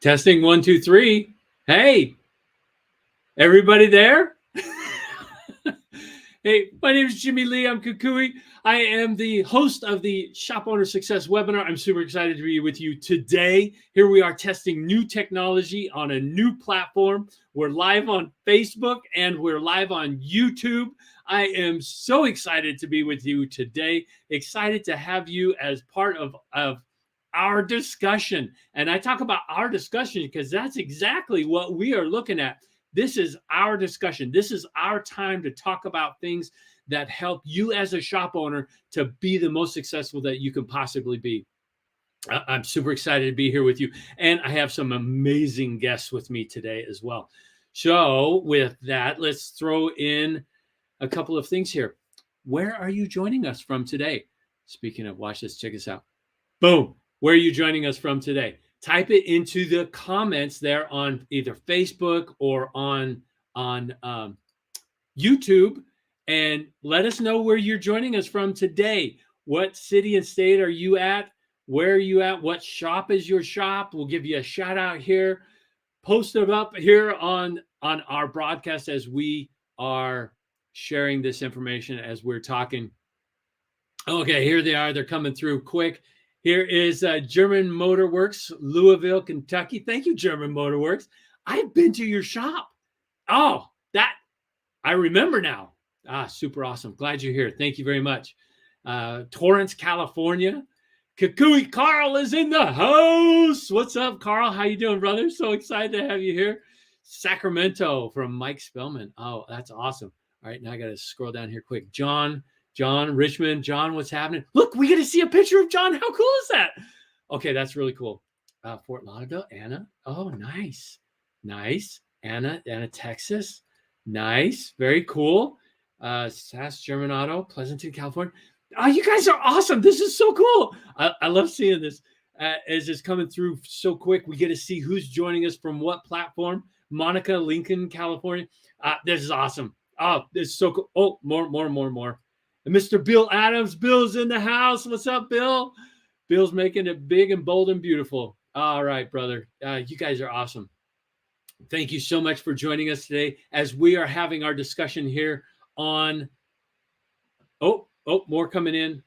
Testing 1, 2, 3. Hey, everybody there? Hey, my name is Jimmy Lea. I'm Kukui. I am the host of the Shop Owner Success webinar. I'm super excited to be with you today. Here we are testing new technology on a new platform. We're live on Facebook and we're live on YouTube. I am so excited to be with you today. Excited to have you as part of our discussion. And I talk about our discussion because that's exactly what we are looking at. This is our discussion. This is our time to talk about things that help you as a shop owner to be the most successful that you can possibly be. I'm super excited to be here with you. And I have some amazing guests with me today as well. So with that, let's throw in a couple of things here. Where are you joining us from today? Speaking of, watch this, check this out. Boom. Where are you joining us from today? Type it into the comments there on either Facebook or on YouTube, and let us know where you're joining us from today. What city and state are you at? Where are you at? What shop is your shop? We'll give you a shout out here. Post it up here on our broadcast as we are sharing this information as we're talking. Okay, here they are. They're coming through quick. Here is German Motor Works, Louisville, Kentucky. Thank you, German Motor Works. I've been to your shop. Oh, that I remember now. Super awesome. Glad you're here. Thank you very much. Torrance, California. Kukui Carl is in the house. What's up, Carl? How you doing, brother? So excited to have you here. Sacramento from Mike Spellman. Oh, that's awesome. All right, now I got to scroll down here quick. John, Richmond, John, what's happening? Look, we get to see a picture of John. How cool is that? Okay, that's really cool. Fort Lauderdale, Anna. Oh, nice. Anna, Texas. Nice. Very cool. Sass German Auto, Pleasanton, California. Oh, you guys are awesome. This is so cool. I love seeing this as it's coming through so quick. We get to see who's joining us from what platform. Monica, Lincoln, California. This is awesome. Oh, this is so cool. Oh, more. And Mr. Bill Adams. Bill's in the house. What's up, Bill? Bill's making it big and bold and beautiful. All right, brother. You guys are awesome. Thank you so much for joining us today as we are having our discussion here on, more coming in.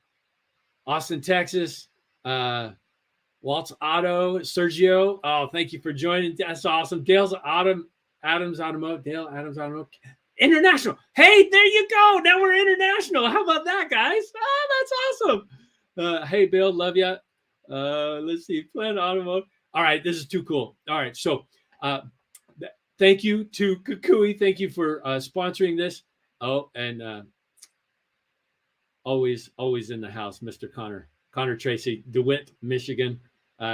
Austin, Texas. Waltz Auto, Sergio. Oh, thank you for joining. That's awesome. Adams Automotive. International. Hey, there you go. Now we're international. How about that, guys? Oh, that's awesome. Hey, Bill, love you. Let's see. Planet Automotive. All right, this is too cool. All right, so thank you to Kukui. Thank you for sponsoring this. Oh, and always in the house, Mr. Connor Tracy, DeWitt, Michigan.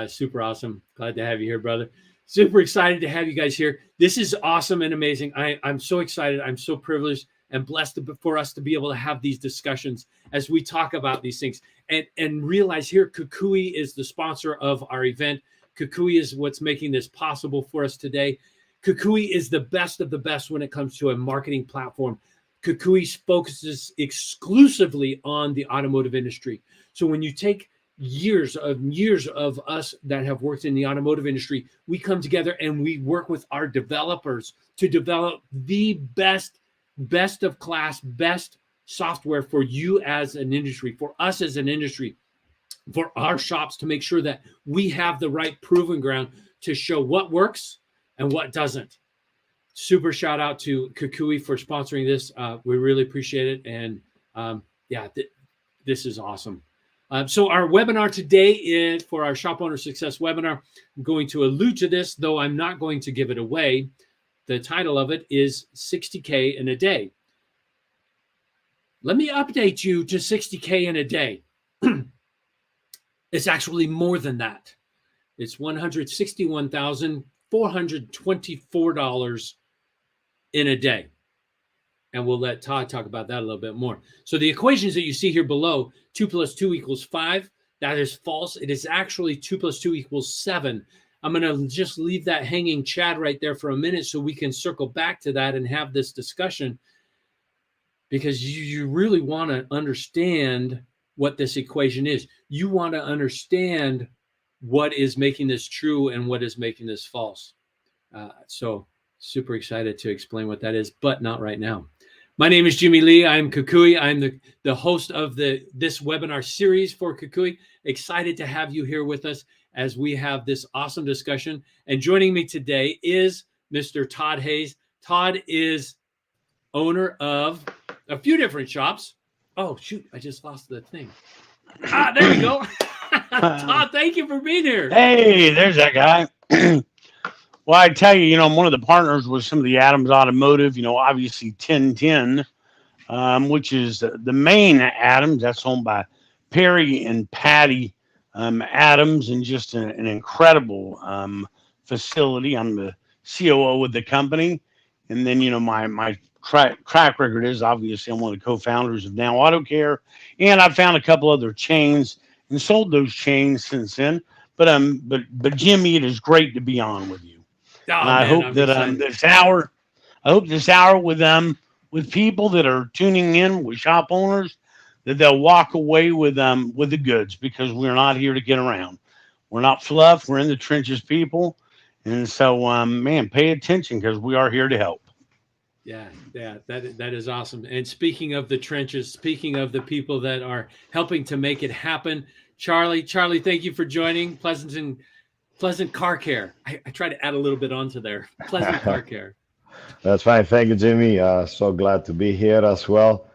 Super awesome. Glad to have you here, brother. Super excited to have you guys here. This is awesome and amazing. I'm so excited. I'm so privileged and blessed for us to be able to have these discussions as we talk about these things and realize here Kukui is the sponsor of our event. Kukui is what's making this possible for us today. Kukui is the best of the best when it comes to a marketing platform. Kukui focuses exclusively on the automotive industry. So when you take years of us that have worked in the automotive industry, we come together and we work with our developers to develop the best of class, best software for you as an industry, for us as an industry, for our shops to make sure that we have the right proving ground to show what works and what doesn't. Super shout out to Kukui for sponsoring this. We really appreciate it. And this is awesome. So our webinar today is for our Shop Owner Success webinar. I'm going to allude to this, though I'm not going to give it away. The title of it is 60K in a day. Let me update you to 60K in a day. It's actually more than that. It's $161,424 in a day. And we'll let Todd talk about that a little bit more. So the equations that you see here below, 2 + 2 = 5, that is false. It is actually 2 + 2 = 7. I'm going to just leave that hanging Chad right there for a minute so we can circle back to that and have this discussion, because you really want to understand what this equation is. You want to understand what is making this true and what is making this false. So super excited to explain what that is, but not right now. My name is Jimmy Lea. I'm Kukui. I'm the host of this webinar series for Kukui. Excited to have you here with us as we have this awesome discussion. And joining me today is Mr. Todd Hayes. Todd is owner of a few different shops. Oh, shoot. I just lost the thing. There we go. Todd, thank you for being here. Hey, there's that guy. Well, I tell you, one of the partners was some of the Adams Automotive, obviously 1010, which is the main Adams. That's owned by Perry and Patty Adams, and just an incredible facility. I'm the COO of the company. And then, my track record is obviously I'm one of the co-founders of Now Auto Care. And I've found a couple other chains and sold those chains since then. But Jimmy, it is great to be on with you. Oh, and I hope that this hour with people that are tuning in, with shop owners, that they'll walk away with the goods, because we're not here to get around. We're not fluff. We're in the trenches, people. And so, man, pay attention, because we are here to help. Yeah, that is awesome. And speaking of the trenches, speaking of the people that are helping to make it happen, Charlie, thank you for joining. Pleasant Car Care. I try to add a little bit onto there. Pleasant Car Care. That's fine. Thank you, Jimmy. So glad to be here as well.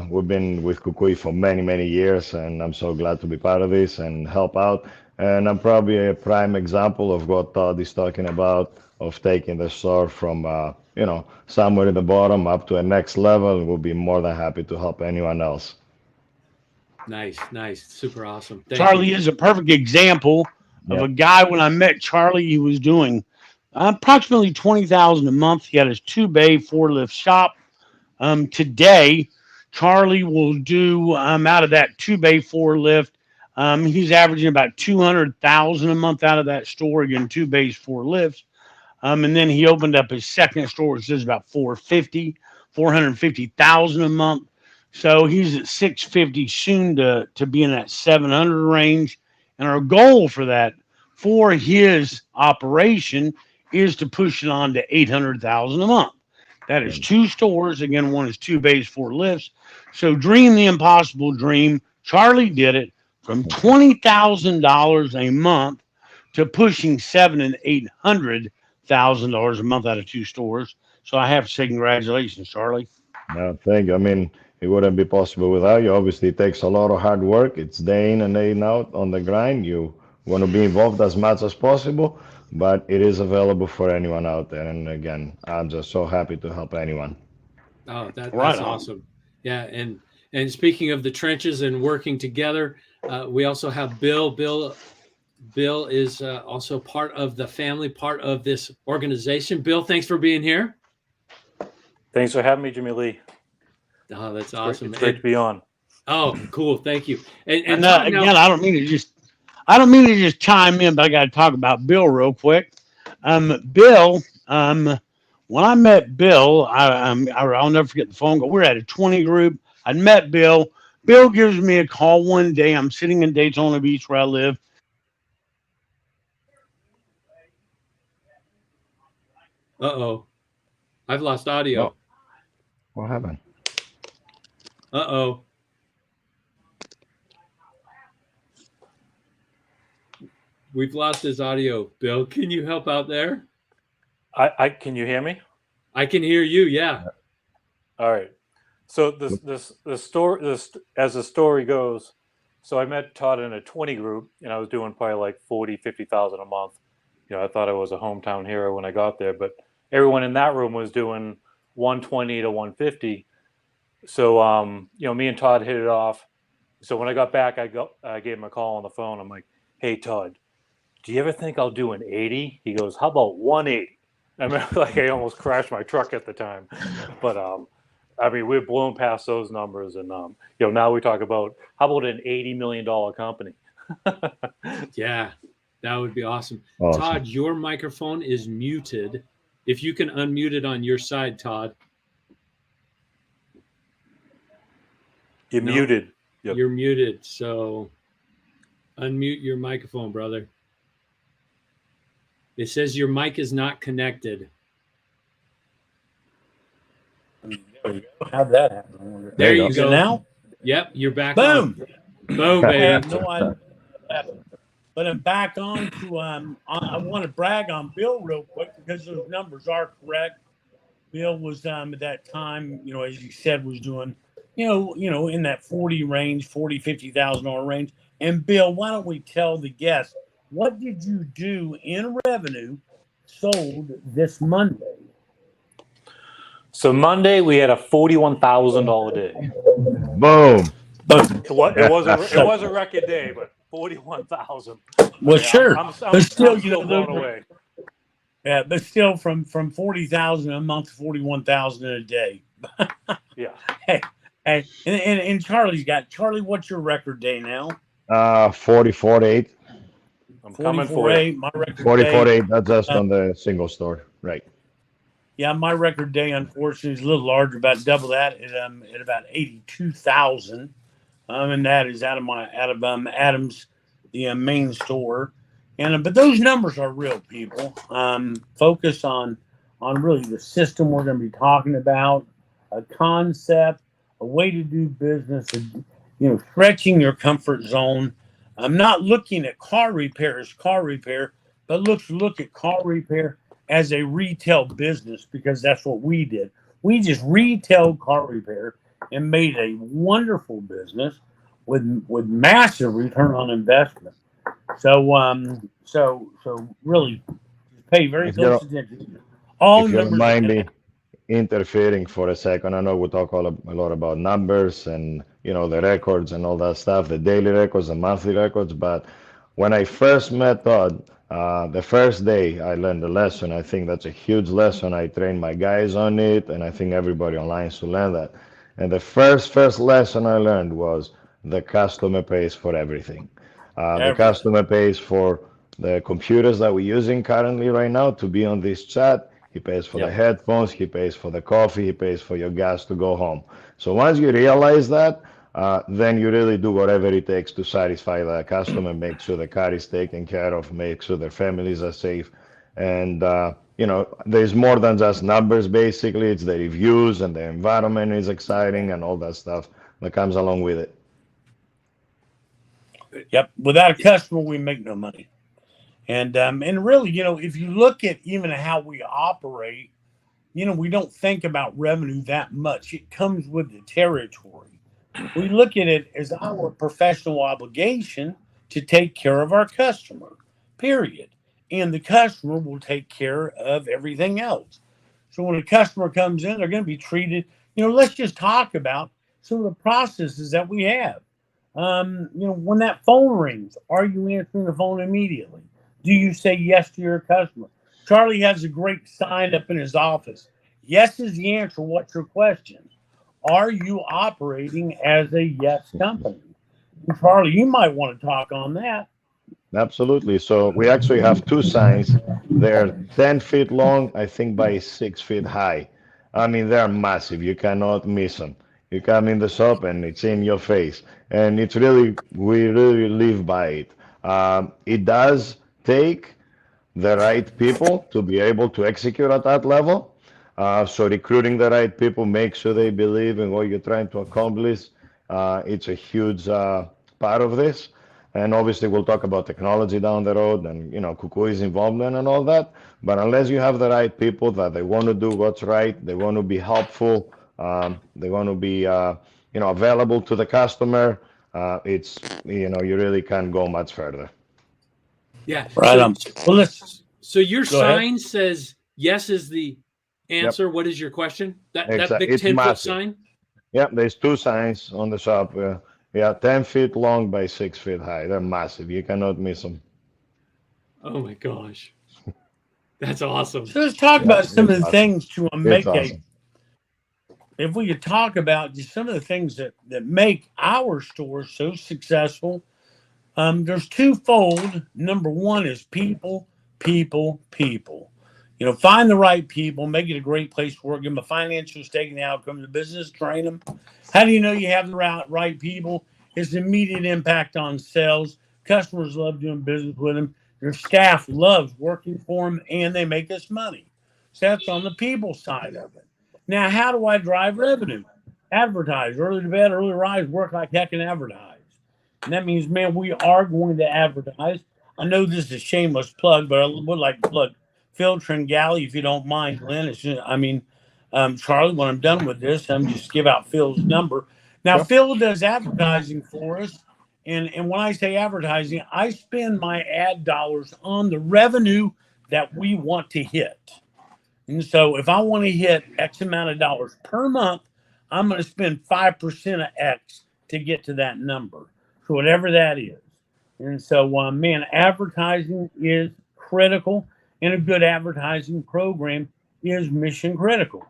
We've been with Kukui for many, many years, and I'm so glad to be part of this and help out. And I'm probably a prime example of what Todd is talking about, of taking the store from, somewhere in the bottom up to a next level. We'll be more than happy to help anyone else. Nice. Super awesome. Charlie is a perfect example of a guy. When I met Charlie, he was doing approximately $20,000 a month. He had his 2-bay 4-lift shop. Today, Charlie will do out of that 2-bay 4-lift. He's averaging about $200,000 a month out of that store. Again, 2 bays, 4 lifts. And then he opened up his second store, which is about $450,000 a month. So he's at 650, soon to be in that 700 range. And our goal for his operation is to push it on to $800,000 a month. That is 2 stores. Again, one is 2 bays, 4 lifts. So dream the impossible dream. Charlie did it from $20,000 a month to pushing $700,000 and $800,000 a month out of 2 stores. So I have to say congratulations, Charlie. No, thank you. I mean, it wouldn't be possible without you. Obviously, it takes a lot of hard work. It's day in and day out on the grind. You want to be involved as much as possible, but it is available for anyone out there. And again, I'm just so happy to help anyone. Oh, that's awesome. Yeah, and speaking of the trenches and working together, we also have Bill. Bill is also part of the family, part of this organization. Bill, thanks for being here. Thanks for having me, Jimmy Lee. Oh, that's awesome. It's great to be on. Oh, cool. Thank you. And again, I don't mean to just chime in, but I got to talk about Bill real quick. Bill, when I met Bill, I'll never forget the phone call. We were at a 20 group. I met Bill. Bill gives me a call one day. I'm sitting in Daytona Beach, where I live. Uh-oh. I've lost audio. Oh. What happened? Uh-oh. We've lost his audio. Bill, can you help out there? Can you hear me? I can hear you, yeah. All right. So the story, as the story goes, so I met Todd in a 20 group, and I was doing probably like 50,000 a month. I thought I was a hometown hero when I got there, but everyone in that room was doing 120 to 150. So, me and Todd hit it off. So when I got back, I gave him a call on the phone. I'm like, "Hey, Todd, do you ever think I'll do an 80?" He goes, "How about 180?" I mean, I almost crashed my truck at the time, but we're blown past those numbers, and now we talk about how about an $80 million company. Yeah, that would be awesome. Awesome. Todd, your microphone is muted. If you can unmute it on your side, Todd. You're muted. Yep. You're muted, so unmute your microphone, brother. It says your mic is not connected. There we go. How'd that happen? There you go. Now? Yep, you're back Boom. on. Boom, I baby. have no idea. But I'm back on to I want to brag on Bill real quick because those numbers are correct. Bill was at that time, as you said, was doing, in that 40 range, $50,000 range. And Bill, why don't we tell the guests, what did you do in revenue sold this Monday? So Monday we had a $41,000 day. Boom. It was a record day, but 41,000. Well, sure, I'm still blown away. Yeah, but still, from 40,000 a month to 41,000 a day. Yeah. Hey, and Charlie. What's your record day now? 44.8. I'm coming for you. My record 44.8. That's just on the single store, right? Yeah, my record day, unfortunately, is a little larger, about double that, at about 82,000. And that is out of Adams, the main store. And but those numbers are real, people. Focus on really the system we're going to be talking about, a concept, a way to do business, stretching your comfort zone. I'm not looking at car repair as car repair, but let's look at car repair as a retail business, because that's what we did. We just retailed car repair and made a wonderful business with massive return on investment. So really pay very close attention. All if you numbers. don't mind me interfering for a second, I know we talk a lot about numbers and the records and all that stuff, the daily records, the monthly records. But when I first met Todd, the first day I learned a lesson. I think that's a huge lesson. I trained my guys on it, and I think everybody online should learn that. And the first lesson I learned was the customer pays for everything. The customer pays for the computers that we're using currently right now to be on this chat. He pays for the headphones. He pays for the coffee. He pays for your gas to go home. So once you realize that, then you really do whatever it takes to satisfy the customer, make sure the car is taken care of, make sure their families are safe. And, there's more than just numbers, basically. It's the reviews and the environment is exciting and all that stuff that comes along with it. Yep. Without a customer, we make no money. And really, if you look at even how we operate, we don't think about revenue that much. It comes with the territory. We look at it as our professional obligation to take care of our customer, period. And the customer will take care of everything else. So when a customer comes in, they're going to be treated, let's just talk about some of the processes that we have. When that phone rings, are you answering the phone immediately? Do you say yes to your customer? Charlie has a great sign up in his office. Yes is the answer. What's your question? Are you operating as a yes company? And Charlie, you might want to talk on that. Absolutely. So we actually have two signs. They're 10 feet long, I think, by 6 feet high. I mean, they're massive. You cannot miss them. You come in the shop and it's in your face. And it's really, we really live by it. It does take the right people to be able to execute at that level. So recruiting the right people, make sure they believe in what you're trying to accomplish. It's a huge part of this. And obviously we'll talk about technology down the road and, Kukui's involvement and all that. But unless you have the right people that they want to do what's right, they want to be helpful, they want to be, available to the customer, you really can't go much further. Yeah. Right. So your sign ahead. says yes is the answer. Yep. What is your question? That big 10-foot sign? Yep. There's two signs on the shop. 10 feet long by 6 feet high. They're massive. You cannot miss them. Oh my gosh. That's awesome. So let's talk about some of the things to make awesome. If we could talk about just some of the things that make our store so successful. There's twofold. Number one is people. Find the right people, make it a great place to work, give them a financial stake in the outcome of the business, train them. How do you know you have the right people? It's the immediate impact on sales. Customers love doing business with them. Your staff loves working for them, and they make us money. So that's on the people side of it. Now, how do I drive revenue? Advertise. Early to bed, early to rise, work like heck and advertise. And that means, man, we are going to advertise. I know this is a shameless plug, but I would like to plug Phil Tringale, if you don't mind, Glenn. It's just, Charlie, when I'm done with this, I'm just give out Phil's number. Now, Yep. Phil does advertising for us. And when I say advertising, I spend my ad dollars on the revenue that we want to hit. And so if I want to hit X amount of dollars per month, I'm going to spend 5% of X to get to that number. So whatever that is. And so, man, advertising is critical, and a good advertising program is mission critical.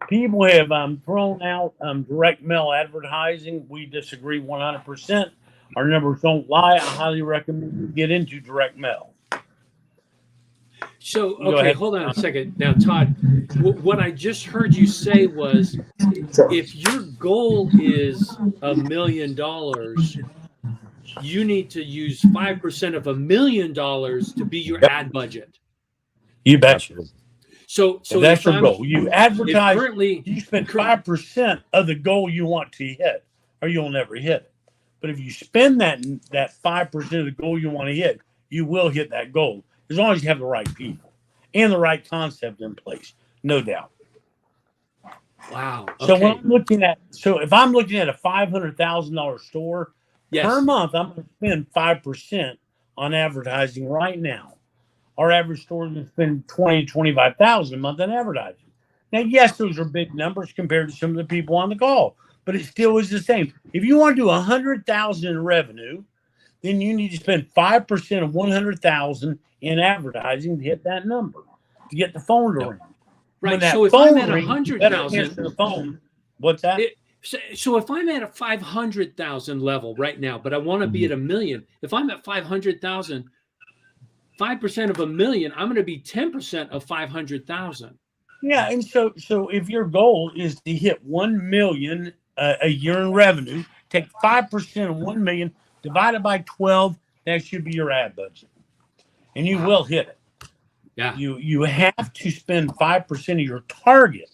People have thrown out direct mail advertising. We disagree 100%. Our numbers don't lie. I highly recommend you get into direct mail. So, Go okay, ahead. hold on a second. Now, Todd, what I just heard you say was if your goal is $1 million, you need to use 5% of $1 million to be your ad budget. You betcha. So that's if your I'm- goal. You if advertise, currently, you spend 5% of the goal you want to hit, or you'll never hit it. But if you spend that 5% of the goal you want to hit, you will hit that goal, as long as you have the right people and the right concept in place, no doubt. wow. So when Okay. I'm looking at, if I'm looking at a $500,000 store Yes. per month, I'm going to spend 5% on advertising right now. Our average store is going to spend $20,000 to $25,000 a month on advertising. Now, yes, those are big numbers compared to some of the people on the call, but it still is the same. If you want to do $100,000 in revenue, then you need to spend 5% of 100,000 in advertising to hit that number, to get the phone to ring. When Right. that So if phone I'm at rings, you better 100,000, answer the phone. What's that? So if I'm at a 500,000 level right now, but I want to be at $1 million, if I'm at 500,000, 5% of $1 million, I'm going to be 10% of 500,000. Yeah, and so if your goal is to hit 1 million a year in revenue, take 5% of 1 million divided by 12. That should be your ad budget, and you will hit it. Yeah. You have to spend 5% of your target,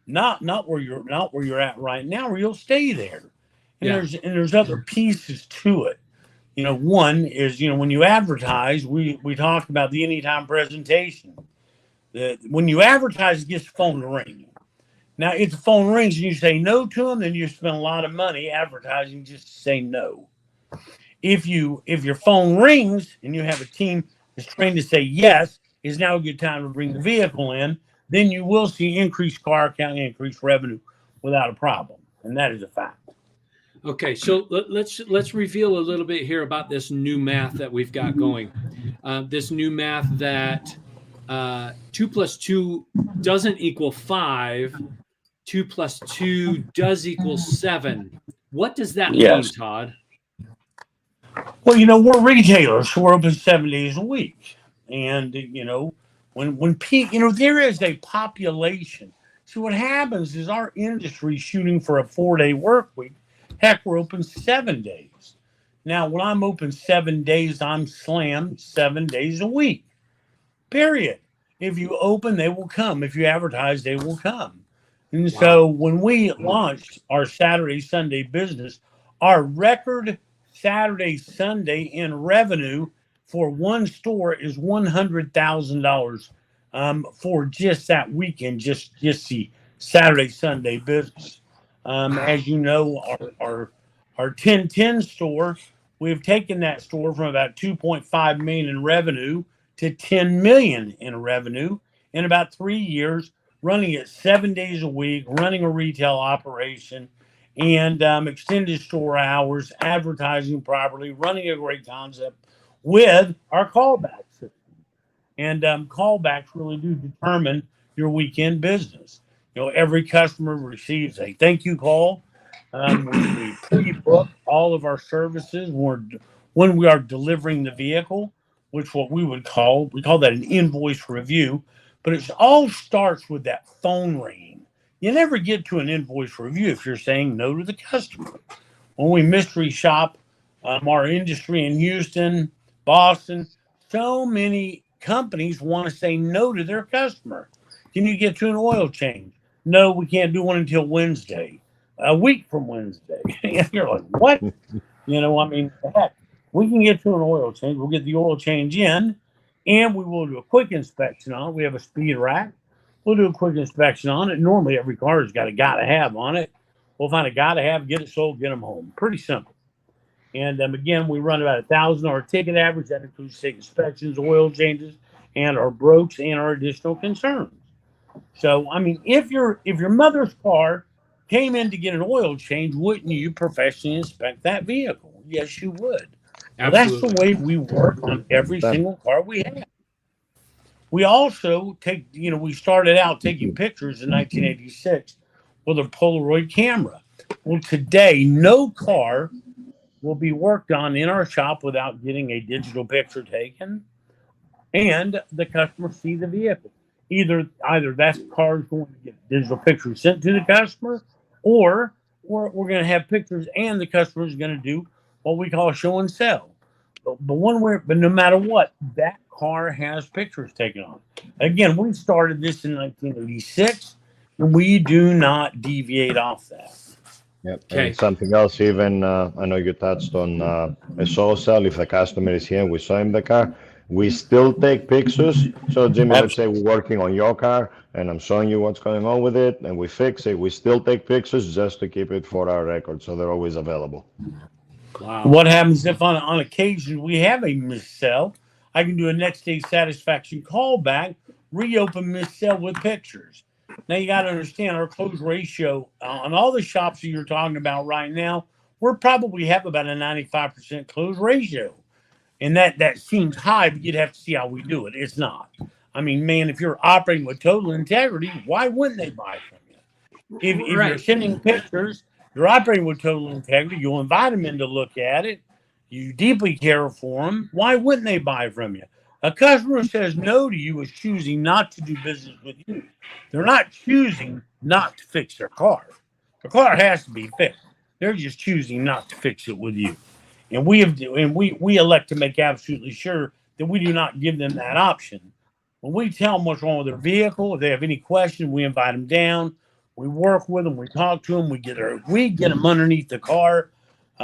not where you're at right now, or you'll stay there. And Yeah. there's other pieces to it. One is when you advertise, we talked about the anytime presentation. When you advertise, it gets the phone to ring. Now, if the phone rings and you say no to them, then you spend a lot of money advertising just to say no. If your phone rings and you have a team that's trained to say yes, is now a good time to bring the vehicle in, then you will see increased car count, increased revenue without a problem, and that is a fact. Okay, so let's reveal a little bit here about this new math that we've got going. This new math that 2 plus 2 doesn't equal 5. 2 plus 2 does equal 7. What does that mean, Todd? Well, we're retailers, so we're open 7 days a week, and when people, there is a population. So what happens is our industry is shooting for a 4-day work week. Heck, we're open 7 days. Now, when I'm open 7 days, I'm slammed 7 days a week. Period. If you open, they will come. If you advertise, they will come. And so when we launched our Saturday, Sunday business, our record Saturday, Sunday in revenue for one store is $100,000 for just that weekend, just the Saturday, Sunday business. As you know, our 1010 store, we've taken that store from about 2.5 million in revenue to 10 million in revenue in about 3 years, running it 7 days a week, running a retail operation, and extended store hours, advertising properly, running a great concept with our callback system. And callbacks really do determine your weekend business. Every customer receives a thank you call. We pre-book all of our services when we are delivering the vehicle, which we call that an invoice review. But it all starts with that phone ringing. You never get to an invoice review if you're saying no to the customer. When we mystery shop our industry in Houston, Boston, so many companies want to say no to their customer. Can you get to an oil change? No, we can't do one until Wednesday, a week from Wednesday. You're like, what? I mean, heck, we can get to an oil change. We'll get the oil change in, and we will do a quick inspection on it. We have a speed rack. We'll do a quick inspection on it. Normally, every car has got a gotta have on it. We'll find a gotta have, get it sold, get them home. Pretty simple. And again, we run about $1,000 ticket average. That includes ticket inspections, oil changes, and our breaks and our additional concerns. So, I mean, if your mother's car came in to get an oil change, wouldn't you professionally inspect that vehicle? Yes, you would. Well, that's the way we work on every single car we have. We also take, we started out taking pictures in 1986 with a Polaroid camera. Well, today, no car will be worked on in our shop without getting a digital picture taken and the customer see the vehicle. Either that car is going to get digital pictures sent to the customer, or we're going to have pictures and the customer is going to do what we call show and sell. But no matter what, that car has pictures taken on. Again, we started this in 1986, and we do not deviate off that. Yep. Okay. And something else, even I know you touched on a social. If the customer is here and we show him the car, we still take pictures. So, Jimmy, let's say we're working on your car and I'm showing you what's going on with it and we fix it. We still take pictures just to keep it for our record. So they're always available. Wow. What happens if on occasion we have a missell? I can do a next day satisfaction callback, reopen missell with pictures. Now you got to understand our close ratio on all the shops that you're talking about right now. We're probably have about a 95% close ratio, and that seems high, but you'd have to see how we do it. It's not. I mean, man, if you're operating with total integrity, why wouldn't they buy from you? If you're sending pictures, you're operating with total integrity. You'll invite them in to look at it. You deeply care for them. Why wouldn't they buy from you? A customer says no to you is choosing not to do business with you. They're not choosing not to fix their car. The car has to be fixed. They're just choosing not to fix it with you. And we elect to make absolutely sure that we do not give them that option. When we tell them what's wrong with their vehicle, if they have any question, we invite them down. We work with them. We talk to them. We get them underneath the car.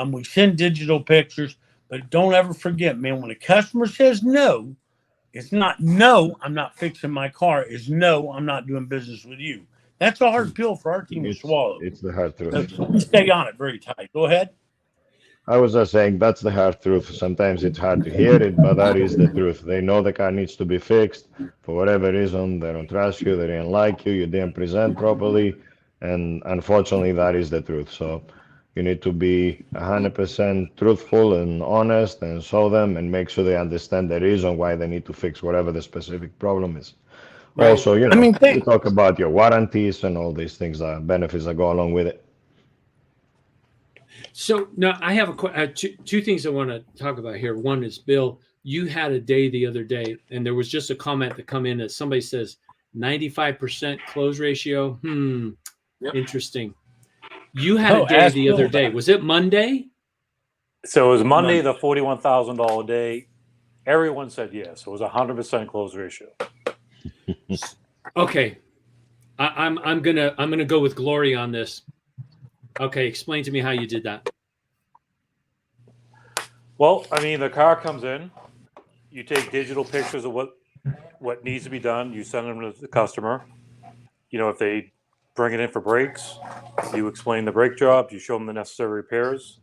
We send digital pictures. But don't ever forget, man, when a customer says no, it's not no, I'm not fixing my car. It's no, I'm not doing business with you. That's a hard pill for our team to swallow. It's the hard truth. So we stay on it very tight. Go ahead. I was just saying that's the hard truth. Sometimes it's hard to hear it, but that is the truth. They know the car needs to be fixed for whatever reason. They don't trust you. They didn't like you. You didn't present properly. And unfortunately, that is the truth. So you need to be 100% truthful and honest and show them and make sure they understand the reason why they need to fix whatever the specific problem is. Right. Also, we talk about your warranties and all these things, benefits that go along with it. So now I have two things I want to talk about here. One is, Bill, you had a day the other day, and there was just a comment that come in that somebody says 95% close ratio. Yep. Interesting. You had a day the other day. Was it Monday? So it was Monday, the $41,000 day. Everyone said yes. It was 100% close ratio. Okay. I'm gonna go with Glory on this. Okay, explain to me how you did that. Well, I mean, the car comes in. You take digital pictures of what needs to be done. You send them to the customer. If they bring it in for brakes, you explain the brake jobs, you show them the necessary repairs,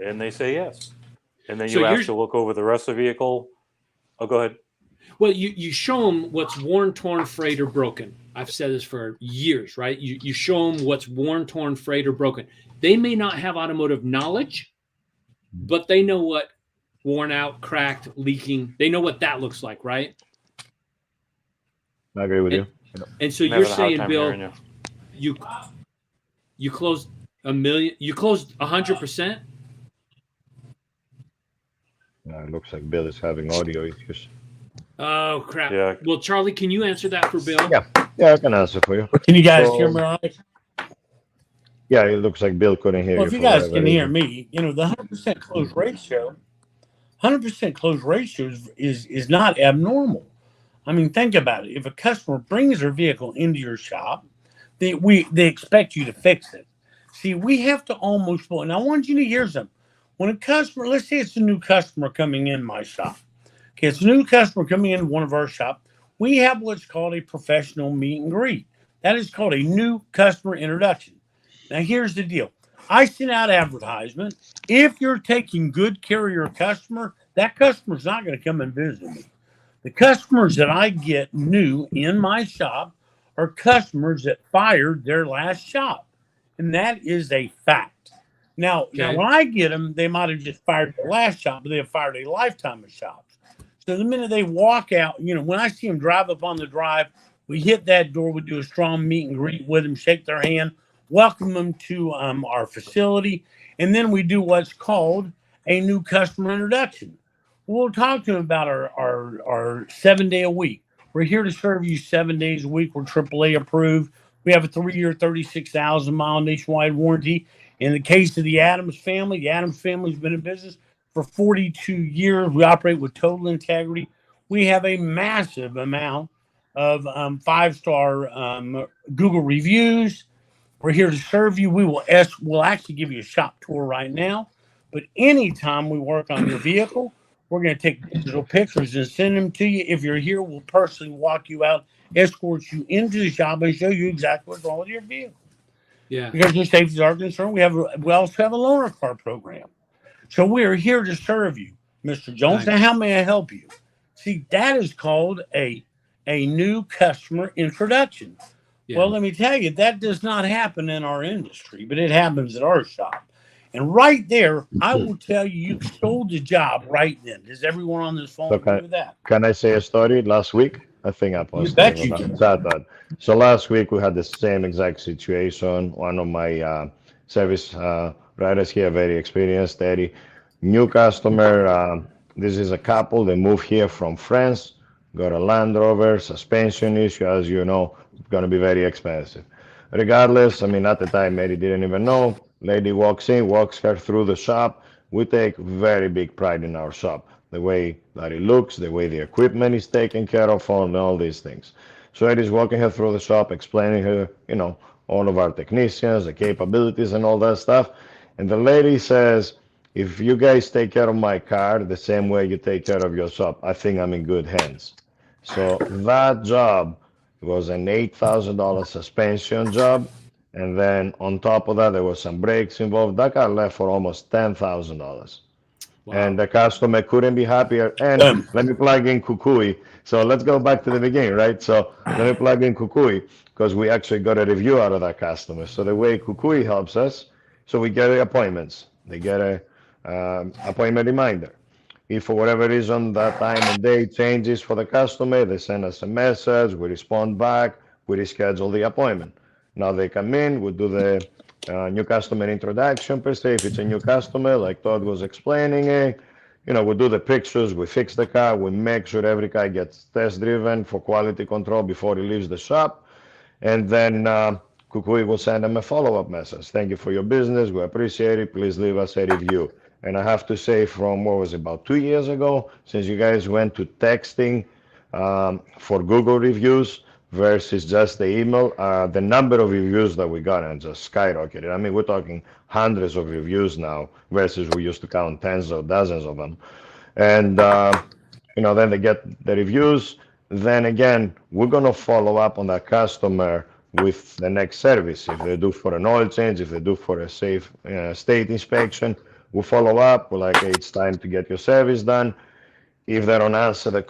and they say yes. And then you ask to look over the rest of the vehicle. Oh, go ahead. Well, you show them what's worn, torn, frayed, or broken. I've said this for years, right? You show them what's worn, torn, frayed, or broken. They may not have automotive knowledge, but they know what worn out, cracked, leaking, they know what that looks like, right? I agree with you. And so you're saying, Bill, you closed $1 million, you closed 100%? It looks like Bill is having audio issues. Oh, crap. Yeah. Well, Charlie, can you answer that for Bill? Yeah, I can answer for you. Can you guys hear me all right? Yeah, it looks like Bill couldn't hear you. Well, if you guys can hear me, the 100% close ratio, 100% close ratio is not abnormal. I mean, think about it. If a customer brings their vehicle into your shop, they expect you to fix it. See, we have to almost, and I want you to hear something. When a customer, let's say it's a new customer coming in my shop. Okay, it's a new customer coming into one of our shop. We have what's called a professional meet and greet. That is called a new customer introduction. Now, here's the deal. I send out advertisement. If you're taking good care of your customer, that customer's not going to come and visit me. The customers that I get new in my shop are customers that fired their last shop. And that is a fact. Now when I get them, they might have just fired their last shop, but they have fired a lifetime of shops. So the minute they walk out, when I see them drive up on the drive, we hit that door, we do a strong meet and greet with them, shake their hand, welcome them to our facility, and then we do what's called a new customer introduction. We'll talk to them about our 7 day a week. We're here to serve you 7 days a week. We're AAA approved. We have a 3-year, 36,000 mile nationwide warranty. In the case of the Adams family's been in business for 42 years. We operate with total integrity. We have a massive amount of 5-star Google reviews. We're here to serve you. We'll actually give you a shop tour right now. But anytime we work on your vehicle, we're going to take digital pictures and send them to you. If you're here, we'll personally walk you out, escort you into the shop, and show you exactly what's wrong with your vehicle. Yeah. Because your safety is our concern. We also have a loaner car program. So we are here to serve you, Mr. Jones. Now, how may I help you? See, that is called a new customer introduction. Yeah. Well, let me tell you, that does not happen in our industry, but it happens at our shop. And right there, I will tell you stole the job right then. Does everyone on this phone agree with that? Can I say a story? Last week, I think I posted you that. So last week we had the same exact situation. One of my service writers here, very experienced, Eddie, new customer. This is a couple. They moved here from France, got a Land Rover, suspension issue, as you know, it's going to be very expensive. Regardless, I mean, at the time, Eddie didn't even know. Lady walks in, walks her through the shop. We take very big pride in our shop, the way that it looks, the way the equipment is taken care of, and all these things. So Eddie's walking her through the shop, explaining her, all of our technicians, the capabilities and all that stuff. And the lady says, if you guys take care of my car the same way you take care of your shop, I think I'm in good hands. So that job was an $8,000 suspension job. And then on top of that, there was some brakes involved. That car left for almost $10,000. Wow. And the customer couldn't be happier. And let me plug in Kukui. So let's go back to the beginning, right? So let me plug in Kukui because we actually got a review out of that customer. So the way Kukui helps us, so we get appointments. They get a appointment reminder. If for whatever reason that time and day changes for the customer, they send us a message, we respond back, we reschedule the appointment. Now they come in, we do the new customer introduction per se. If it's a new customer, like Todd was explaining it, we do the pictures, we fix the car, we make sure every car gets test driven for quality control before he leaves the shop. And then Kukui will send them a follow-up message. Thank you for your business, we appreciate it, please leave us a review. And I have to say from, about 2 years ago, since you guys went to texting for Google reviews, versus just the email, the number of reviews that we got and just skyrocketed. I mean, we're talking hundreds of reviews now versus we used to count tens or dozens of them. And, then they get the reviews. Then again, we're going to follow up on that customer with the next service. If they do for an oil change, if they do for a safe state inspection, we'll follow up. We're like, hey, it's time to get your service done. If they don't answer the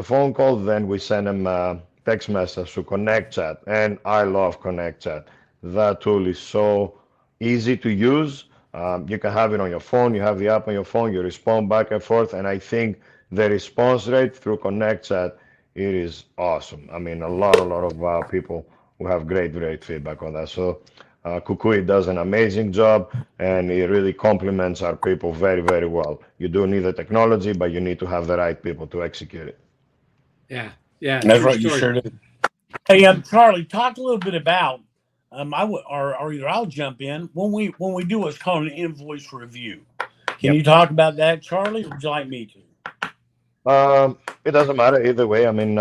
phone call, then we send them text message to Connect Chat, and I love Connect Chat. That tool is so easy to use. You can have it on your phone, you have the app on your phone, you respond back and forth, and I think the response rate through Connect Chat, it is awesome. I mean, a lot of people who have great feedback on that. So Kukui does an amazing job, and it really complements our people very, very well. You do need the technology, but you need to have the right people to execute it. Yeah, that's right. You sure do. Hey, Charlie, talk a little bit about. Or either I'll jump in when we do what's called an invoice review. Can you talk about that, Charlie, or would you like me to? It doesn't matter either way. I mean,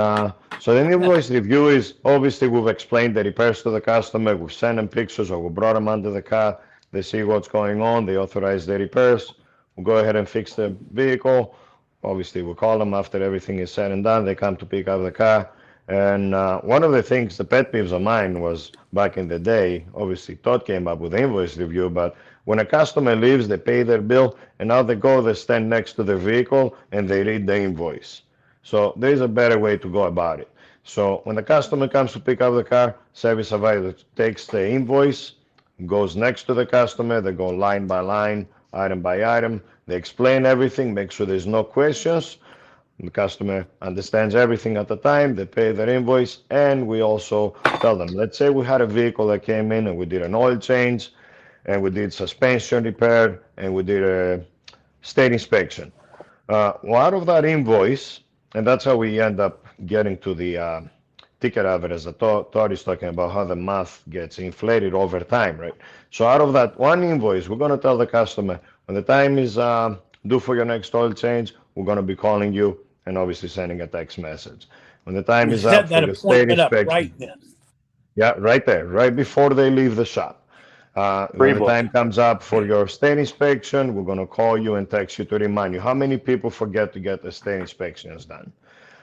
so the invoice review is obviously we've explained the repairs to the customer, we've sent them pictures or we brought them under the car, they see what's going on, they authorize the repairs, we'll go ahead and fix the vehicle. Obviously, we call them after everything is said and done, they come to pick up the car. And one of the things, the pet peeves of mine was back in the day, obviously Todd came up with the invoice review, but when a customer leaves, they pay their bill, and now they go, they stand next to their vehicle, and they read the invoice. So there's a better way to go about it. So when the customer comes to pick up the car, service advisor takes the invoice, goes next to the customer, they go line by line, item by item, they explain everything, make sure there's no questions. The customer understands everything at the time, they pay their invoice, and we also tell them, let's say we had a vehicle that came in and we did an oil change, and we did suspension repair, and we did a state inspection. Well, out of that invoice, and that's how we end up getting to the ticket average that Todd is talking about, how the math gets inflated over time, right? So out of that one invoice, we're going to tell the customer, when the time is due for your next oil change, we're going to be calling you and obviously sending a text message. When the time is up for your state inspection. Right then. Yeah, right there, right before they leave the shop. When the time comes up for your state inspection, we're going to call you and text you to remind you. How many people forget to get the state inspections done?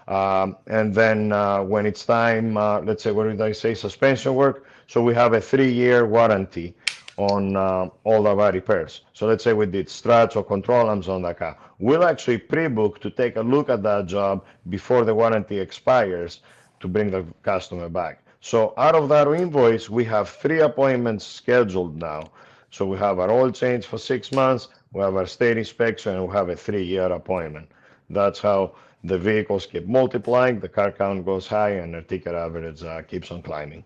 And then when it's time, let's say, what did I say, suspension work? So we have a 3-year warranty on all of our repairs. So let's say we did struts or control arms on the car. We'll actually pre-book to take a look at that job before the warranty expires to bring the customer back. So out of that invoice, we have 3 appointments scheduled now. So we have our oil change for 6 months, we have our state inspection, and we have a 3-year appointment. That's how the vehicles keep multiplying, the car count goes high, and the ticket average keeps on climbing.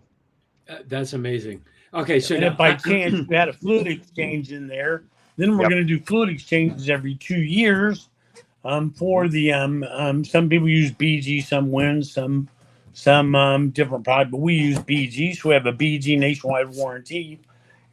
That's amazing. Okay, so and now, if by chance you had a fluid exchange in there, then we're going to do fluid exchanges every 2 years. For the some people use BG, some WIN, some different product, but we use BG, so we have a BG nationwide warranty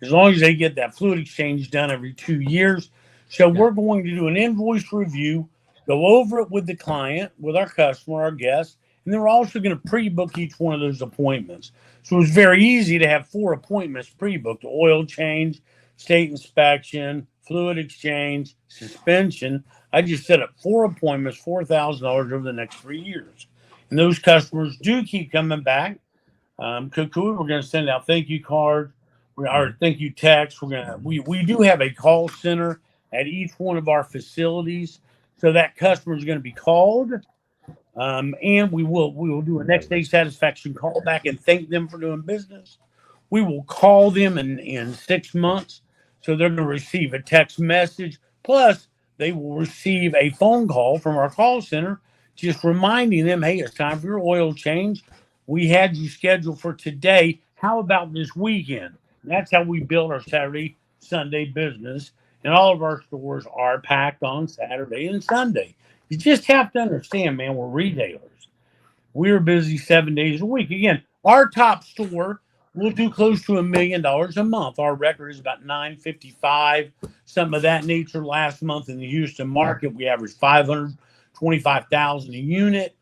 as long as they get that fluid exchange done every 2 years. So we're going to do an invoice review, go over it with the client, with our customer, our guest, and then we're also going to pre-book each one of those appointments. So it's very easy to have 4 appointments pre-booked: oil change, state inspection, fluid exchange, suspension. I just set up 4 appointments, $4,000 over the next 3 years. And those customers do keep coming back. Cuckoo, we're going to send out thank you cards, or thank you texts. We do have a call center at each one of our facilities, so that customer is going to be called, and we will do a next day satisfaction call back and thank them for doing business. We will call them in 6 months, so they're going to receive a text message, plus they will receive a phone call from our call center just reminding them, hey, it's time for your oil change. We had you scheduled for today. How about this weekend? That's how we build our Saturday, Sunday business. And all of our stores are packed on Saturday and Sunday. You just have to understand, man, we're retailers. We're busy 7 days a week. Again, our top store will do close to $1 million a month. Our record is about 955, something of that nature. Last month in the Houston market, we averaged 525,000 a unit.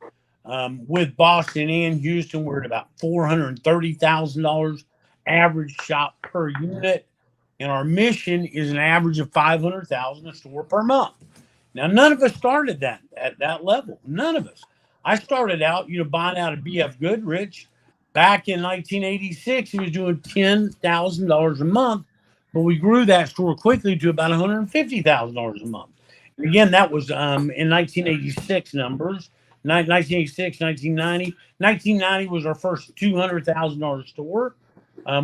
With Boston and Houston, we're at about $430,000 average shop per unit. And our mission is an average of 500,000 a store per month. Now, none of us started that at that level. None of us. I started out, buying out of BF Goodrich back in 1986. He was doing $10,000 a month, but we grew that store quickly to about $150,000 a month. And again, that was in 1986 numbers. 1986, 1990. 1990 was our first $200,000 store,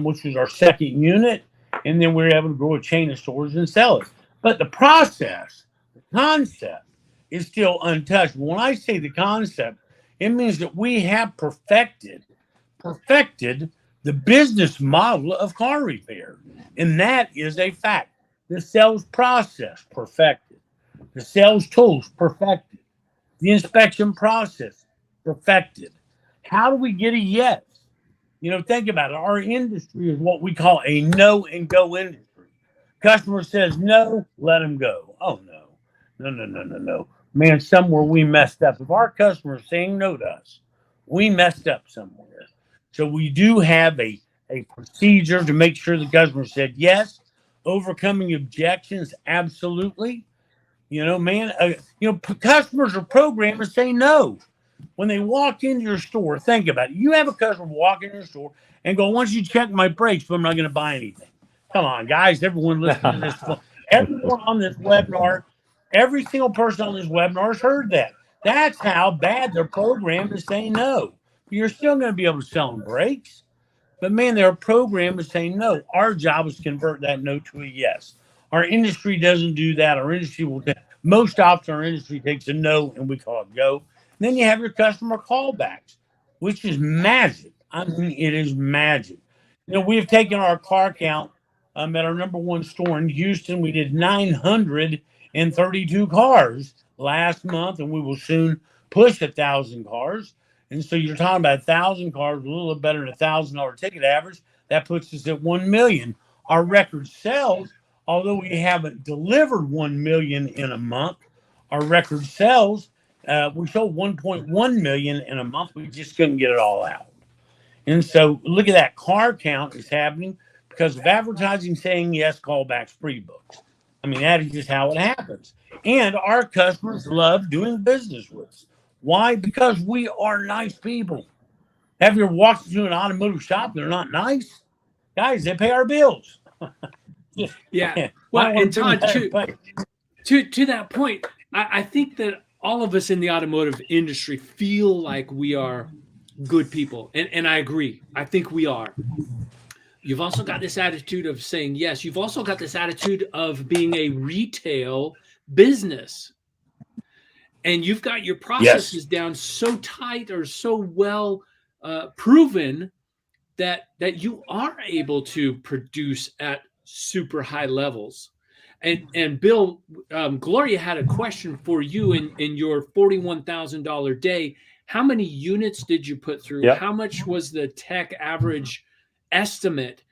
which was our second unit. And then we were able to grow a chain of stores and sell it. But the process, the concept, is still untouched. When I say the concept, it means that we have perfected the business model of car repair. And that is a fact. The sales process, perfected. The sales tools, perfected. The inspection process, perfected. How do we get a yes? Think about it. Our industry is what we call a no and go industry. Customer says no, let them go. Oh, no. No. Man, somewhere we messed up. If our customers saying no to us, we messed up somewhere. So we do have a procedure to make sure the customer said yes. Overcoming objections, absolutely. Man, customers are programmed to say no. When they walk into your store, think about it. You have a customer walk in your store and go, once you check my brakes, but I'm not going to buy anything. Come on, guys. Everyone listening to this, everyone on this webinar, every single person on this webinar has heard that. That's how bad they're programmed to say no. You're still going to be able to sell them brakes. But man, they're programmed to say no. Our job is to convert that no to a yes. Our industry doesn't do that. Most often our industry takes a no and we call it go. And then you have your customer callbacks, which is magic. I mean, it is magic. We have taken our car count at our number one store in Houston. We did 932 cars last month, and we will soon push 1,000 cars. And so you're talking about 1,000 cars, a little better than $1,000 ticket average. That puts us at 1 million. Our record sales, although we haven't delivered 1 million in a month, our record sales, we sold 1.1 million in a month. We just couldn't get it all out. And so look at that car count is happening because of advertising saying yes, callbacks, pre-books. I mean, that is just how it happens. And our customers love doing business with us. Why? Because we are nice people. Have you ever walked into an automotive shop and they're not nice? Guys, they pay our bills. Yeah. Well, and Todd, to that point, I think that all of us in the automotive industry feel like we are good people. And I agree. I think we are. You've also got this attitude of saying yes. You've also got this attitude of being a retail business. And you've got your processes down so tight or so well proven that you are able to produce at super high levels. And Bill, Gloria had a question for you in your $41,000 day. How many units did you put through? Yep. How much was the tech average estimate?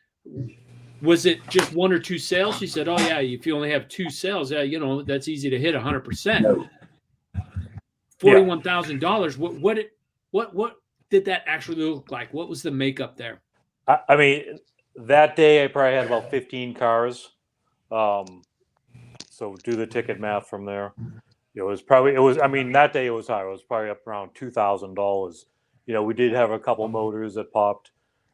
Was it just one or two sales? She said, oh yeah, if you only have two sales, that's easy to hit 100%. $41,000. What did that actually look like? What was the makeup there? I mean, that day I probably had about 15 cars. So do the ticket math from there. That day it was high. It was probably up around $2,000. We did have a couple motors that popped,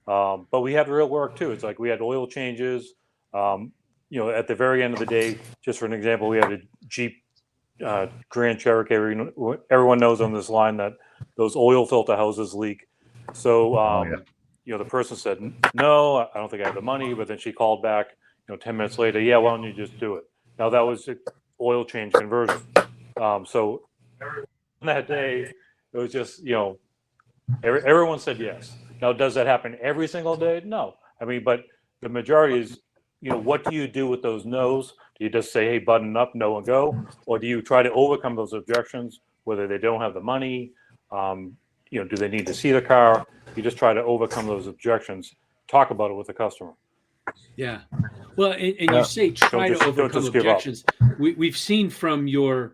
but we had real work too. It's like we had oil changes. At the very end of the day, just for an example, we had a Jeep Grand Cherokee. Everyone knows on this line that those oil filter houses leak. So, the person said, no, I don't think I have the money. But then she called back, 10 minutes later. Yeah, why don't you just do it? Now that was oil change conversion. So that day, it was just, everyone said yes. Now, does that happen every single day? No. I mean, but the majority is, what do you do with those no's? Do you just say, hey, button up, no and go? Or do you try to overcome those objections, whether they don't have the money? Do they need to see the car? You just try to overcome those objections. Talk about it with the customer. Yeah. Well, and you say try to overcome objections. We've seen from your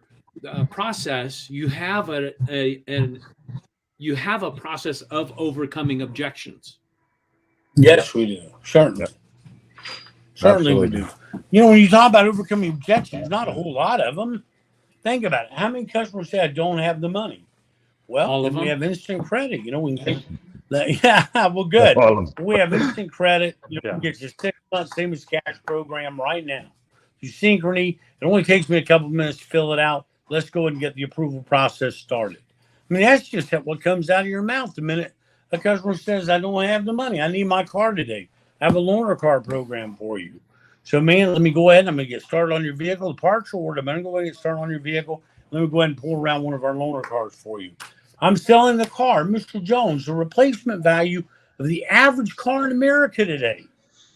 process, you have a process of overcoming objections. Yes, we do. Certainly we do. When you talk about overcoming objections, not a whole lot of them. Think about it. How many customers say I don't have the money? Well, if we have instant credit, we can well, good. We have instant credit. We can get you 6 months savings cash program right now. You Synchrony. It only takes me a couple of minutes to fill it out. Let's go ahead and get the approval process started. I mean, that's just what comes out of your mouth the minute a customer says, I don't have the money. I need my car today. I have a loaner car program for you. So, man, let me go ahead. I'm going to get started on your vehicle. The parts are ordered. I'm going to go ahead and get started on your vehicle. Let me go ahead and pull around one of our loaner cars for you. I'm selling the car, Mr. Jones. The replacement value of the average car in America today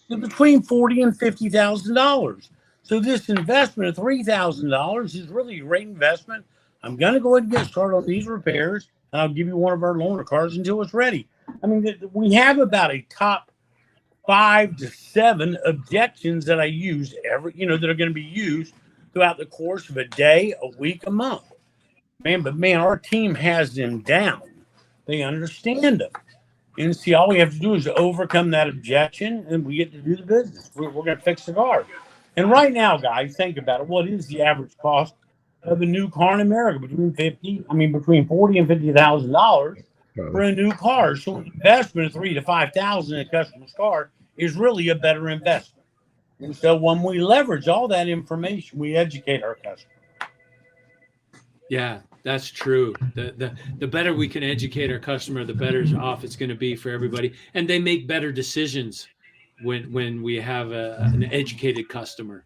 is between $40,000 and $50,000. So this investment of $3,000 is really a great investment. I'm going to go ahead and get started on these repairs, and I'll give you one of our loaner cars until it's ready. I mean, we have about a top 5 to 7 objections that I use that are going to be used throughout the course of a day, a week, a month. Man, but man, our team has them down. They understand them. And see, all we have to do is overcome that objection, and we get to do the business. We're going to fix the car. And right now, guys, think about it. What is the average cost of a new car in America? Between $40,000 and $50,000 for a new car. So an investment of $3,000 to $5,000 in a customer's car is really a better investment. And so when we leverage all that information, we educate our customer. Yeah, that's true. The better we can educate our customer, the better off it's going to be for everybody, and they make better decisions when we have an educated custer.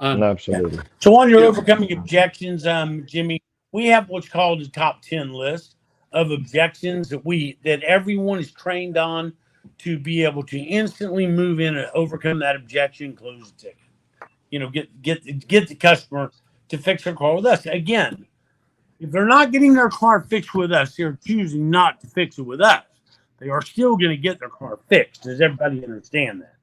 Absolutely. So on your overcoming objections, Jimmy, we have what's called a top 10 list of objections that everyone is trained on to be able to instantly move in and overcome that objection, close the ticket. You know, get the customer to fix their car with us. Again, if they're not getting their car fixed with us, they're choosing not to fix it with us. They are still going to get their car fixed. Does everybody understand that?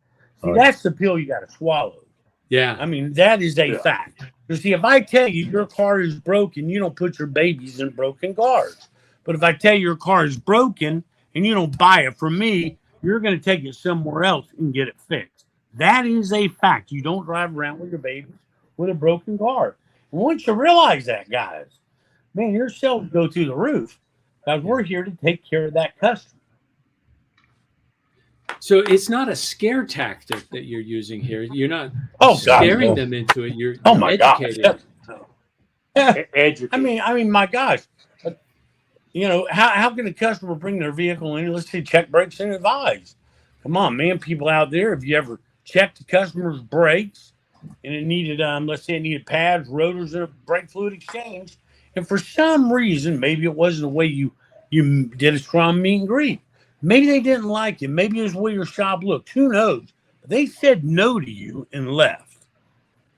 See, that's the pill you got to swallow. Yeah. I mean, that is a fact. You see, if I tell you your car is broken, you don't put your babies in broken cars. But if I tell you your car is broken and you don't buy it from me, you're going to take it somewhere else and get it fixed. That is a fact. You don't drive around with your babies with a broken car. And once you realize that, guys, man, your sales go through the roof because we're here to take care of that customer. So it's not a scare tactic that you're using here. You're not scaring them into it. You're educating them. I mean, my gosh. You know, how can a customer bring their vehicle in? Let's say check brakes and advise. Come on, man. People out there, have you ever checked the customer's brakes and it needed, let's say it needed pads, rotors, and a brake fluid exchange. And for some reason, maybe it wasn't the way you did a strong meet and greet. Maybe they didn't like you. Maybe it was the way your shop looked. Who knows? But they said no to you and left.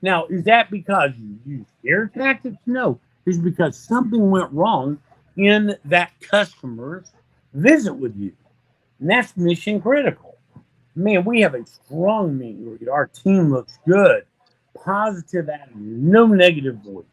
Now, is that because you used scare tactics? No. It's because something went wrong in that customer's visit with you. And that's mission critical. Man, we have a strong meet and greet. Our team looks good. Positive attitude. No negative voice.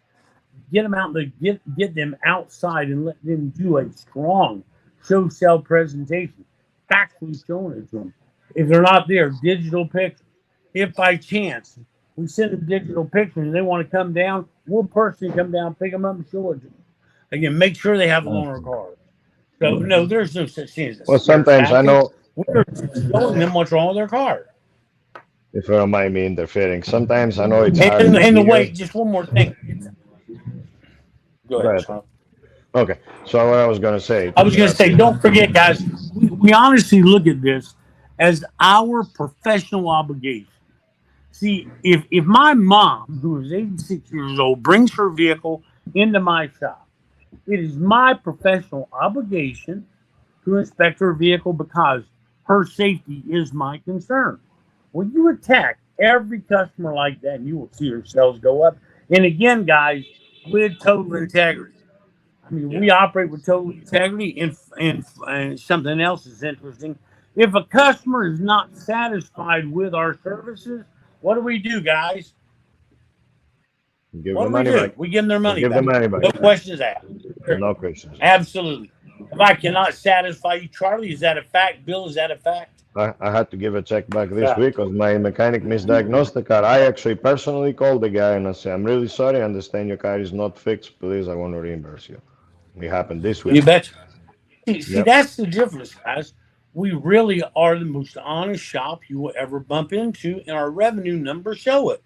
Get them out and get them outside and let them do a strong show sell presentation. Factually showing it to them. If they're not there, digital pictures. If by chance we send them digital pictures and they want to come down, we'll personally come down, pick them up, and show it to them. Again, make sure they have a loaner car. So no, there's no such thing as a sometimes I know we're showing them what's wrong with their car. If you don't mind me interfering, sometimes I know it's hard. And the way, just one more thing. Go ahead. Okay, so what I was going to say. Don't forget, guys, we honestly look at this as our professional obligation. See, if my mom, who is 86 years old, brings her vehicle into my shop, it is my professional obligation to inspect her vehicle because her safety is my concern. When you attack every customer like that, you will see your sales go up. And again, guys, with total integrity. I mean, we operate with total integrity, and something else is interesting. If a customer is not satisfied with our services, what do, guys? Give them money back. We give them their money back. Them money back. No questions asked. No questions. Absolutely. If I cannot satisfy you, Charlie, is that a fact? Bill, is that a fact? I had to give a check back this week because my mechanic misdiagnosed the car. I actually personally called the guy and I said, I'm really sorry. I understand your car is not fixed. Please, I want to reimburse you. It happened this week. You betcha. See, that's the difference, guys. We really are the most honest shop you will ever bump into, and our revenue numbers show it.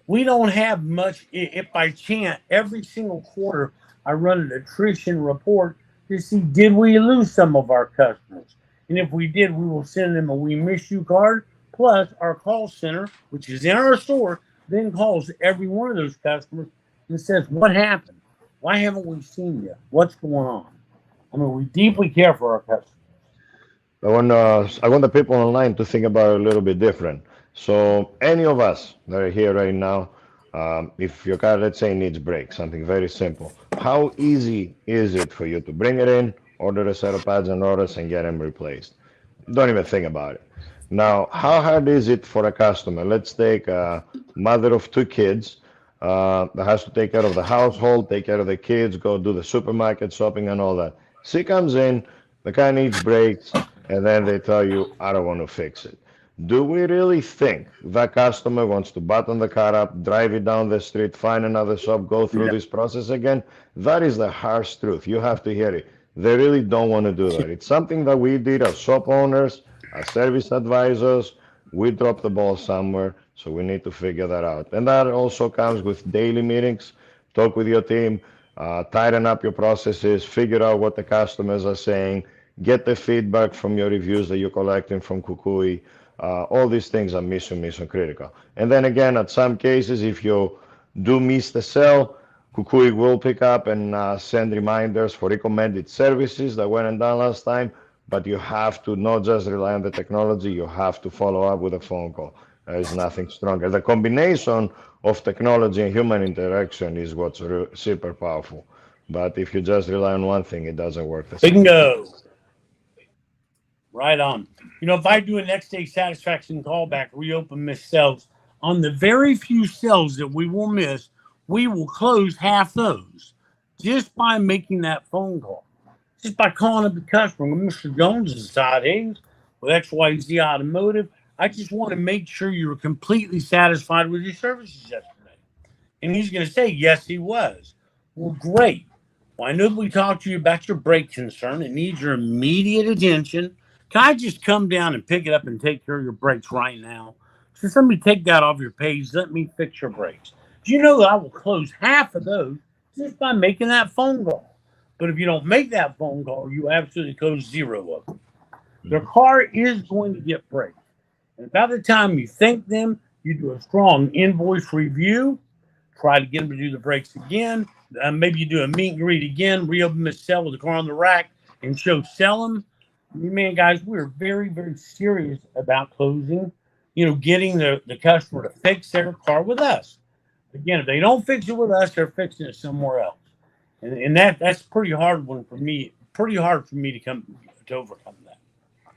We don't have much. If by chance, every single quarter, I run an attrition report to see, did we lose some of our customers? And if we did, we will send them a "we miss you" card. Plus, our call center, which is in our store, then calls every one of those customers and says, what happened? Why haven't we seen you? What's going on? I mean, we deeply care for our customers. I want the people online to think about it a little bit different. So any of us that are here right now, if your car, let's say, needs brakes, something very simple, how easy is it for you to bring it in, order a set of pads and rollers, and get them replaced? Don't even think about it. Now, how hard is it for a customer? Let's take a mother of 2 kids. that has to take care of the household, take care of the kids, go do the supermarket shopping and all that. She comes in, the car needs brakes, and then they tell you, I don't want to fix it. Do we really think that customer wants to button the car up, drive it down the street, find another shop, go through this process again? That is the harsh truth. You have to hear it. They really don't want to do that. It's something that we did as shop owners, as service advisors. We dropped the ball somewhere, so we need to figure that out. And that also comes with daily meetings. Talk with your team, tighten up your processes, figure out what the customers are saying, get the feedback from your reviews that you're collecting from Kukui. All these things are mission critical. And then again, at some cases, if you do miss the sale, Kukui will pick up and send reminders for recommended services that weren't done last time. But you have to not just rely on the technology, you have to follow up with a phone call. There is nothing stronger. The combination of technology and human interaction is what's super powerful. But if you just rely on one thing, it doesn't work the same. Bingo. Right on. You know, if I do a next day satisfaction callback, reopen missed sales, on the very few sales that we will miss, we will close half those just by making that phone call. Just by calling up the customer, Mr. Jones is Todd Hayes with XYZ Automotive. I just want to make sure you were completely satisfied with your services yesterday. And he's going to say, yes, he was. Well, great. Well, I know that we talked to you about your brake concern. It needs your immediate attention. Can I just come down and pick it up and take care of your brakes right now? So somebody take that off your page. Let me fix your brakes. Do you know that I will close half of those just by making that phone call? But if you don't make that phone call, you absolutely close zero of them. Their car is going to get braked. And by the time you thank them, you do a strong invoice review, try to get them to do the brakes again. Maybe you do a meet and greet again, reopen the sell with the car on the rack and sell them. Man, guys, we're very, very serious about closing, getting the customer to fix their car with us. Again, if they don't fix it with us, they're fixing it somewhere else. And that's pretty hard one for me. Pretty hard for me to overcome that.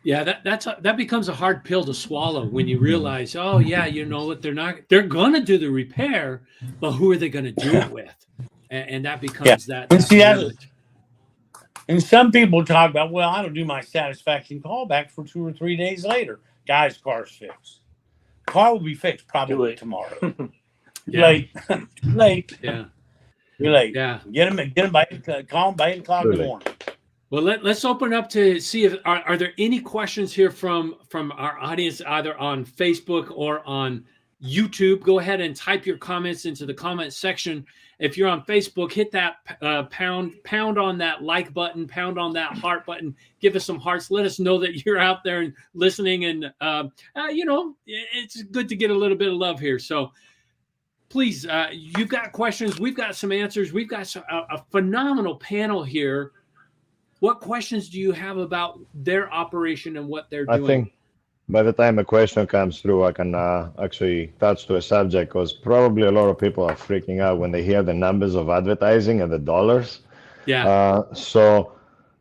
Yeah, that becomes a hard pill to swallow when you realize, oh yeah, you know what, they're gonna do the repair, but who are they gonna do it with? And that becomes that. And some people talk about, well, I don't do my satisfaction callback for 2 or 3 days later. Guys, car's fixed. Car will be fixed probably tomorrow. Late. Yeah. You're late. Yeah. Get them call them by 8 o'clock in the morning. Well, let's open up to see if are there any questions here from our audience, either on Facebook or on YouTube. Go ahead and type your comments into the comment section. If you're on Facebook, hit that pound on that like button, pound on that heart button. Give us some hearts. Let us know that you're out there and listening. And it's good to get a little bit of love here. So please, you've got questions. We've got some answers. We've got a phenomenal panel here. What questions do you have about their operation and what they're doing? I think by the time a question comes through, I can actually touch to a subject, because probably a lot of people are freaking out when they hear the numbers of advertising and the dollars. Yeah. So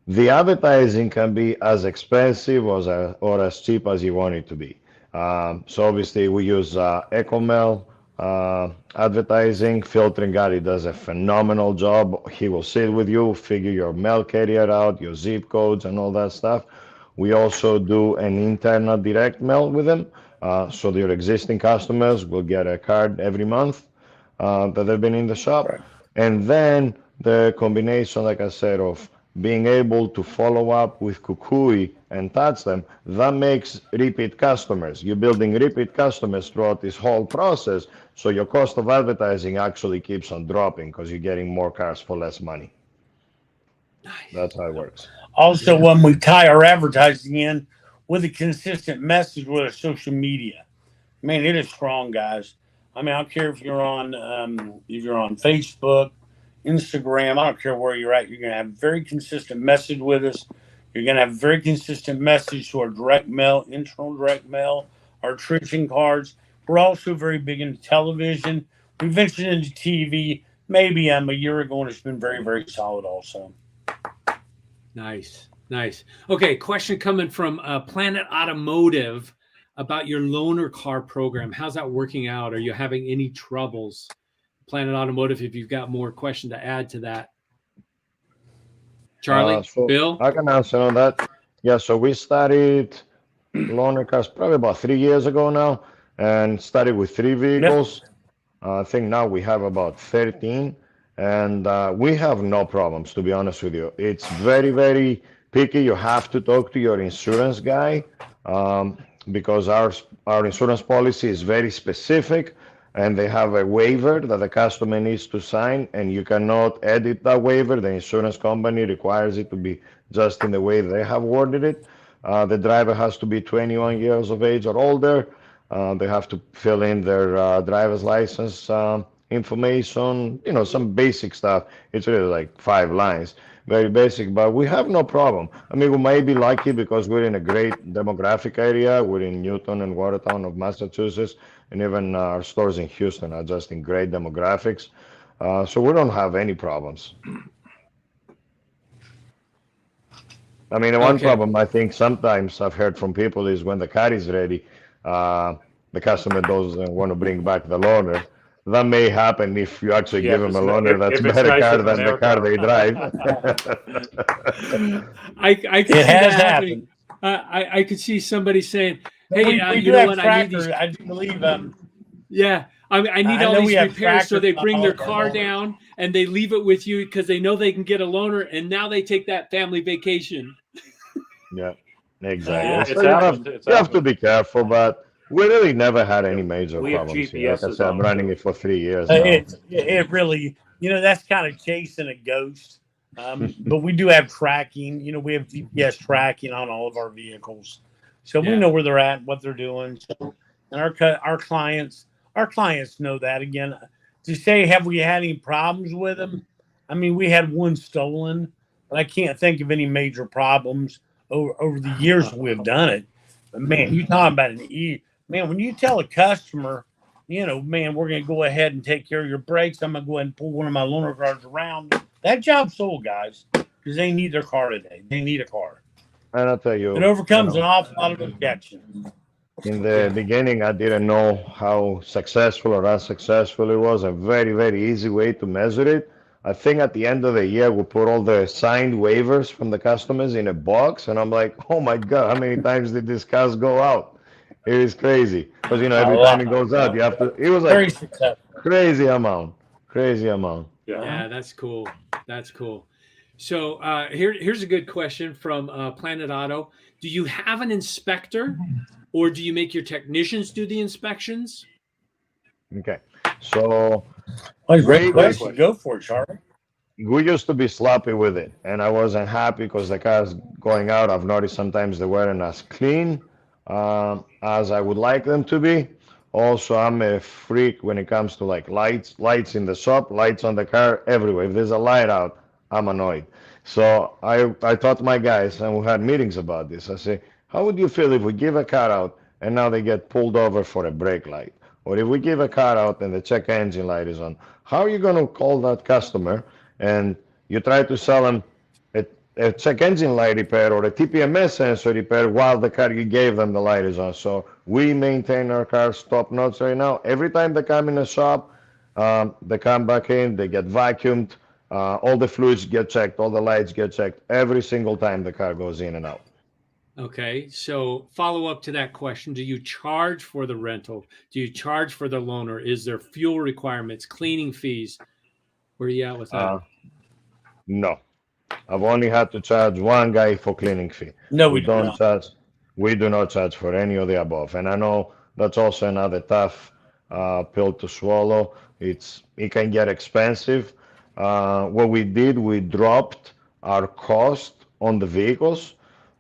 the advertising can be as expensive or as cheap as you want it to be. So obviously we use EcoMail advertising. Filtering Guy does a phenomenal job. He will sit with you, figure your mail carrier out, your zip codes and all that stuff. We also do an internal direct mail with them, so your existing customers will get a card every month that they've been in the shop. Right. And then the combination, like I said, of being able to follow up with Kukui and touch them, that makes repeat customers. You're building repeat customers throughout this whole process, so your cost of advertising actually keeps on dropping because you're getting more cars for less money. Nice. That's how it works. Also, when we tie our advertising in with a consistent message with our social media, man, it is strong, guys. I mean, I don't care if you're on Facebook, Instagram. I don't care where you're at. You're going to have a very consistent message with us. You're going to have a very consistent message to our direct mail, internal direct mail, our attrition cards. We're also very big into television. We ventured into TV maybe a year ago, and it's been very, very solid also. Nice. Okay, question coming from Planet Automotive about your loaner car program. How's that working out? Are you having any troubles? Planet Automotive if you've got more question to add to that. Charlie, So Bill? I can answer on that. Yeah, so we started loaner cars probably about 3 years ago now, and started with 3 vehicles. I think now we have about 13, and we have no problems, to be honest with you. It's very, very picky. You have to talk to your insurance guy because our insurance policy is very specific, and they have a waiver that the customer needs to sign, and you cannot edit that waiver. The insurance company requires it to be just in the way they have worded it. The driver has to be 21 years of age or older. They have to fill in their driver's license information, some basic stuff. It's really like 5 lines, very basic, but we have no problem. I mean, we might be lucky because we're in a great demographic area. We're in Newton and Watertown of Massachusetts, and even our stores in Houston are just in great demographics. So we don't have any problems. I mean, one problem I think sometimes I've heard from people is when the car is ready, the customer doesn't want to bring back the loaner. That may happen if you actually give them a loaner that's better car than the car they drive. I can see that happening. I could see somebody saying, "Hey, you know what? I need these." I do believe. Yeah, I need all these repairs, so they bring their car down and they leave it with you because they know they can get a loaner, and now they take that family vacation. Yeah, exactly. Yeah, So you have to be careful, but we really never had any major We have problems. Like I GPSs said, I'm on running too. it for 3 years now. It really, that's kind of chasing a ghost. But we do have tracking. We have GPS tracking on all of our vehicles, so we know where they're at, what they're doing. So, and our clients know that. Again, to say have we had any problems with them? I mean, we had one stolen, but I can't think of any major problems over the years we've done it. But man, you talking about man, when you tell a customer, man, we're going to go ahead and take care of your brakes. I'm going to go ahead and pull one of my loaner cars around. That job's sold, guys, because they need their car today. They need a car. And I'll tell you, It overcomes an awful lot of objections. in the beginning, I didn't know how successful or unsuccessful it was. A very, very easy way to measure it. I think at the end of the year, we put all the signed waivers from the customers in a box, and I'm like, oh my God, how many times did this cars go out? It is crazy because every time it goes out, you have to. It was like Very successful. crazy amount. Yeah, that's cool. That's cool. So here's a good question from Planet Auto. Do you have an inspector, or do you make your technicians do the inspections? Okay, so Great question. Go for it, Charlie. we used to be sloppy with it, and I wasn't happy because the cars going out, I've noticed sometimes they weren't as clean as I would like them to be. Also, I'm a freak when it comes to like lights in the shop, lights on the car, everywhere. If there's a light out, I'm annoyed. So I taught my guys, and we had meetings about this. I say, how would you feel if we give a car out and now they get pulled over for a brake light? Or if we give a car out and the check engine light is on, how are you going to call that customer and you try to sell them a check engine light repair or a TPMS sensor repair while the car you gave them the light is on? So we maintain our cars top notch right now. Every time they come in the shop, they come back in, they get vacuumed, all the fluids get checked, all the lights get checked every single time the car goes in and out. Okay, so follow up to that question. Do you charge for the rental? Do you charge for the loaner? Is there fuel requirements, cleaning fees? Where are you at with that? No. I've only had to charge one guy for cleaning fee. No, we don't charge. We do not charge for any of the above. And I know that's also another tough pill to swallow. It can get expensive. What we did, we dropped our cost on the vehicles.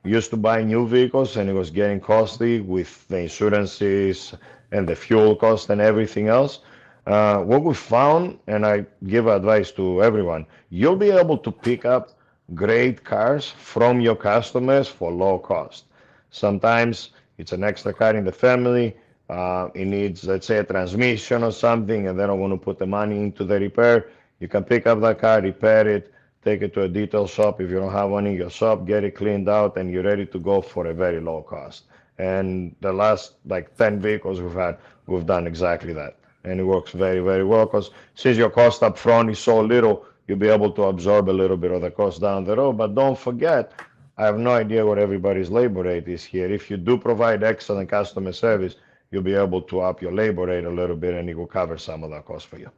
We used to buy new vehicles and it was getting costly with the insurances and the fuel cost and everything else. What we found, and I give advice to everyone, you'll be able to pick up great cars from your customers for low cost. Sometimes it's an extra car in the family. It needs, let's say, a transmission or something, and they don't want to put the money into the repair. You can pick up that car, repair it, take it to a detail shop if you don't have one in your shop, get it cleaned out, and you're ready to go for a very low cost. And the last like 10 vehicles we've had, we've done exactly that. and it works very, very well because since your cost up front is so little, you'll be able to absorb a little bit of the cost down the road. But don't forget, I have no idea what everybody's labor rate is here. If you do provide excellent customer service, you'll be able to up your labor rate a little bit, and it will cover some of that cost for you.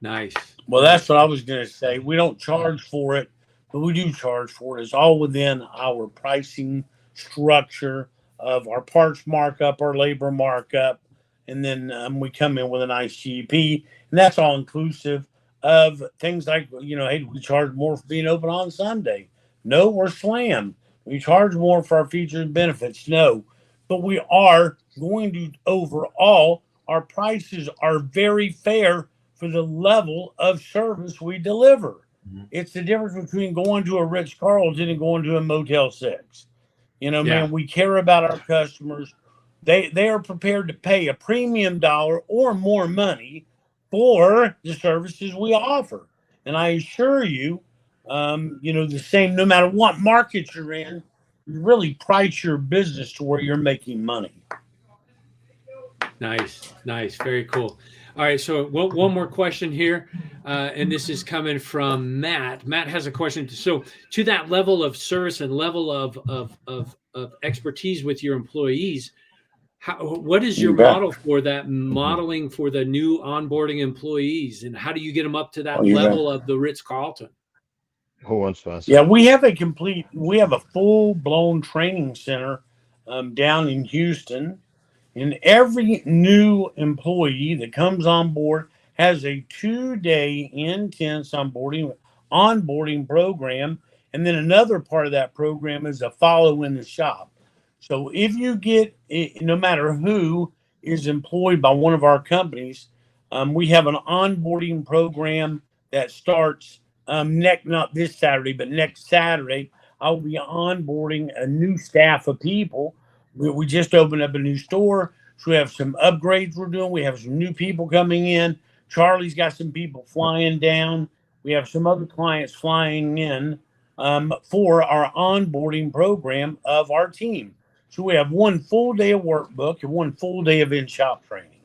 Nice. Well, that's what I was going to say. We don't charge for it, but we do charge for it. It's all within our pricing structure of our parts markup, our labor markup, and then we come in with a nice GP, and that's all inclusive of things like, hey, we charge more for being open on Sunday. No, we're slammed. We charge more for our features and benefits. No, but we are going to overall, our prices are very fair for the level of service we deliver. Mm-hmm. It's the difference between going to a Ritz-Carlton and going to a Motel 6. Man, we care about our customers. They are prepared to pay a premium dollar or more money for the services we offer. And I assure you, the same, no matter what market you're in, you really price your business to where you're making money. Nice. Very cool. All right. So one more question here. And this is coming from Matt. Matt has a question. So to that level of service and level of expertise with your employees, what is your model for that modeling for the new onboarding employees? And how do you get them up to that level of the Ritz-Carlton? Who wants to answer? Yeah, we have a full-blown training center down in Houston. And every new employee that comes on board has a 2-day intense onboarding program. And then another part of that program is a follow in the shop. So if you get, no matter who is employed by one of our companies, we have an onboarding program that starts not this Saturday, but next Saturday. I'll be onboarding a new staff of people. We just opened up a new store, so we have some upgrades we're doing. We have some new people coming in. Charlie's got some people flying down. We have some other clients flying in for our onboarding program of our team. So we have one full day of workbook and one full day of in-shop training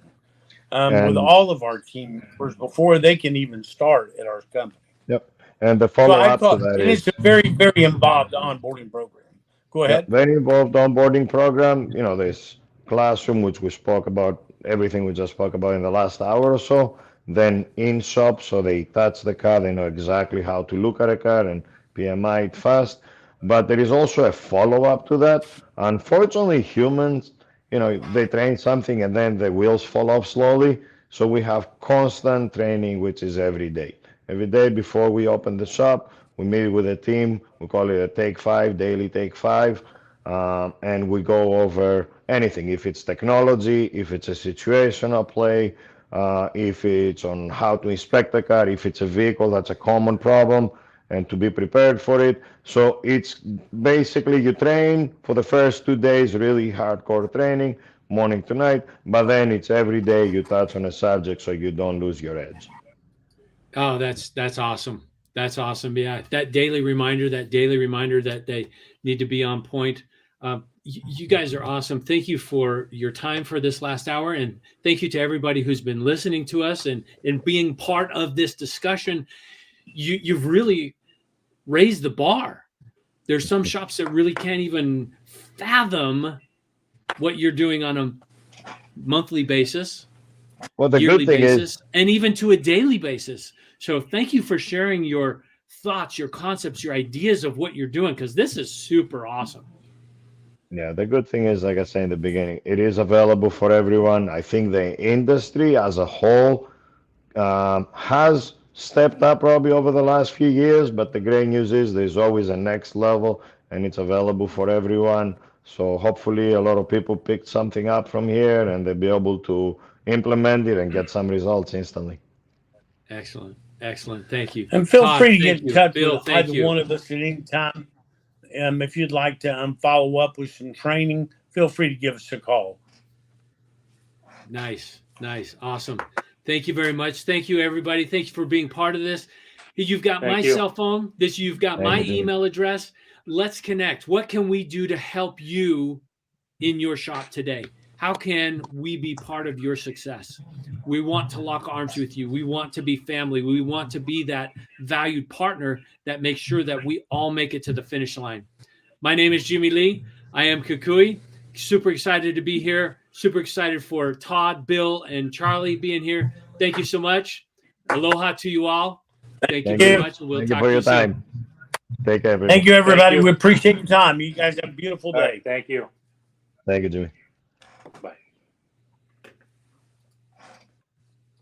with all of our team members before they can even start at our company. Yep. And the follow-up to that is... It's a very, very involved onboarding program. Go ahead. Very involved onboarding program. This classroom, which we spoke about, everything we just spoke about in the last hour or so. Then in shop, so they touch the car, they know exactly how to look at a car and PMI it fast. But there is also a follow-up to that. Unfortunately, humans, they train something and then the wheels fall off slowly. So we have constant training, which is every day. Every day before we open the shop, we meet with a team. We call it a Take 5, daily Take 5. And we go over anything, if it's technology, if it's a situational play, if it's on how to inspect the car, if it's a vehicle that's a common problem, and to be prepared for it. So it's basically you train for the first 2 days, really hardcore training, morning to night, but then it's every day you touch on a subject so you don't lose your edge. Oh, that's awesome. That's awesome. Yeah, that daily reminder that they need to be on point. You guys are awesome. Thank you for your time for this last hour. And thank you to everybody who's been listening to us and being part of this discussion. You've really raised the bar. There's some shops that really can't even fathom what you're doing on a monthly basis, well, the yearly good thing basis, is, and even to a daily basis. So thank you for sharing your thoughts, your concepts, your ideas of what you're doing, because this is super awesome. Yeah, the good thing is, like I said in the beginning, it is available for everyone. I think the industry as a whole has stepped up probably over the last few years, but the great news is there's always a next level and it's available for everyone. So hopefully a lot of people picked something up from here and they'll be able to implement it and get some results instantly. Excellent. Thank you. And feel Todd, free to get in touch Bill, with either one of us at any time. If you'd like to follow up with some training, feel free to give us a call. Nice. Awesome. Thank you very much. Thank you, everybody. Thank you for being part of this. You've got my cell phone. You've got my email address. Let's connect. What can we do to help you in your shop today? How can we be part of your success? We want to lock arms with you. We want to be family. We want to be that valued partner that makes sure that we all make it to the finish line. My name is Jimmy Lea. I am Kukui. Super excited to be here. Super excited for Todd, Bill, and Charlie being here. Thank you so much. Aloha to you all. Thank you very much. And we'll Thank you talk for to your you soon. time. Take care, everybody. Thank you, everybody. Thank you. We appreciate your time. You guys have a beautiful All day. right, thank you. Thank you, Jimmy. Bye.